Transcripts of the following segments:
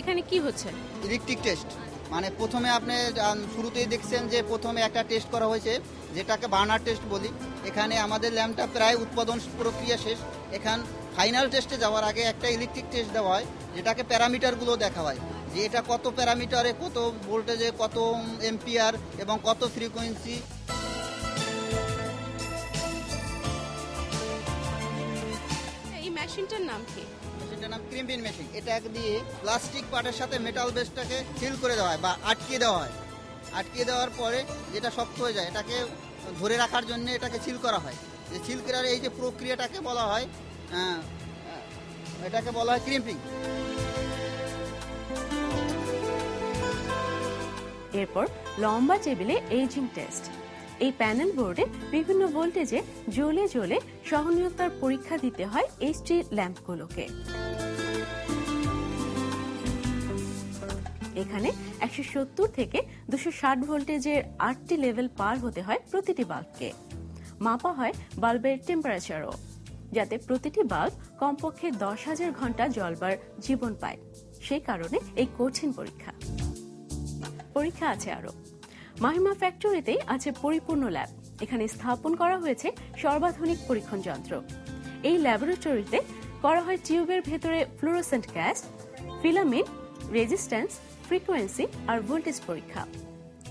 এখানে কি হচ্ছে? ইলেকট্রিক টেস্ট, মানে প্রথমে আপনি শুরুতেই দেখছেন যে প্রথমে একটা টেস্ট করা হয়েছে, যেটাকে বার্নার টেস্ট বলি। এখানে আমাদের ল্যাম্পটা প্রায় উৎপাদন প্রক্রিয়া শেষ। এখান ফাইনাল টেস্টে যাওয়ার আগে একটা ইলেকট্রিক টেস্ট দেওয়া হয়, যেটাকে প্যারামিটারগুলো দেখা হয়, যে এটা কত প্যারামিটারে, কত ভোল্টেজে, কত এম্পিয়ার এবং কত ফ্রিকোয়েন্সি। এই মেশিনটার নাম কি? মেশিনটার নাম ক্রিম্পিং মেশিন। এটা দিয়ে প্লাস্টিক পার্টের সাথে মেটাল বেসটাকে সিল করে দেওয়া হয় বা আটকে দেওয়া হয়। আটকে দেওয়ার পরে যেটা শক্ত হয়ে যায়, এটাকে ধরে রাখার জন্য এটাকে সিল করা হয়। যে সিল করার এই যে প্রক্রিয়াটাকে বলা হয়, এটাকে বলা হয় ক্রিম্পিং। এরপর লম্বা টেবিলে এজিং টেস্ট। এই প্যানেল বোর্ডে বিভিন্ন ভোল্টেজে জ্বলে জ্বলে সহনীয়তার পরীক্ষা দিতে হয় এইচডি ল্যাম্পগুলোকে। এখানে 170 থেকে 260 ভোল্টেজের 8টি লেভেল পার হতে হয় প্রতিটি বাল্বকে। মাপা হয় বাল্বের টেম্পারেচারও, যাতে প্রতিটি বাল্ব কমপক্ষে 10,000 ঘন্টা জ্বলবার জীবন পায়। সেই কারণে এই কঠিন পরীক্ষা আছে আরো। মাহিমা ফ্যাক্টরিতেই আছে পরিপূর্ণ ল্যাব। এখানে স্থাপন করা হয়েছে সর্বাধুনিক পরীক্ষণ যন্ত্র। এই ল্যাবরেটরিতে করা হয় টিউবের ভেতরে fluorescent gas, filament, resistance, frequency আর ভোল্টেজ পরীক্ষা।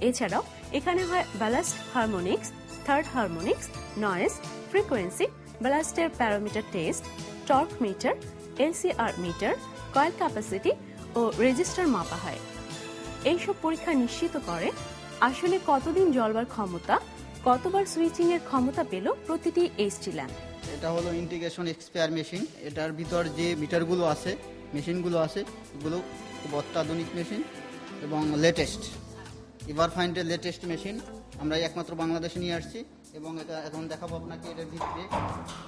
এছাড়াও এখানে হয় ballast harmonics, third harmonics, noise, frequency, ব্যালাস্টের parameter test, torque meter, LCR meter, coil capacity ও রেজিস্টার মাপা হয়। এইসব পরীক্ষা নিশ্চিত করে আসলে কতদিন জ্বলবার ক্ষমতা, কতবার সুইচিং এর ক্ষমতা পেল প্রতিটি এইচডি ল্যাম্প। এটা হলো ইন্টিগ্রেশন এক্সপায়ার মেশিন। এটার ভিতর যে মিটারগুলো আছে, মেশিনগুলো আছে, এগুলো খুব অত্যাধুনিক মেশিন এবং লেটেস্ট। এভারফাইন্ডের লেটেস্ট মেশিন আমরা একমাত্র বাংলাদেশে নিয়ে আসছি। এবং এটা এখন দেখাবো আপনাকে এটার ভিতরে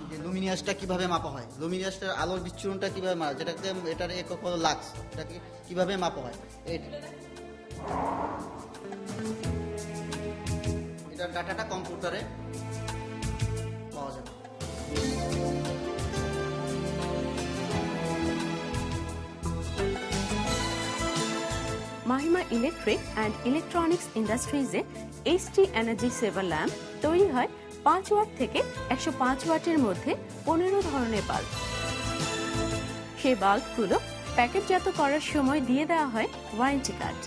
যে লুমিনিয়াসটা কিভাবে মাপা হয়, লুমিনিয়াসটার আলোর বিচ্ছুরণটা কিভাবে মাপা, যেটাকে এটার একক হলো লাক্স, এটাকে কিভাবে মাপা হয়। এটার ডাটাটা কম্পিউটারে পাওয়া যাবে। মাহিমা ইলেকট্রিক অ্যান্ড ইলেকট্রনিক্স ইন্ডাস্ট্রিজে এইচডি এনার্জি সেভার ল্যাম্প তৈরি হয় 5 ওয়াট থেকে 105 ওয়াটের মধ্যে 15 ধরনের বাল্ব। সেই বাল্বগুলো প্যাকেটজাত করার সময় দিয়ে দেওয়া হয় ওয়ারেন্টি কার্ড।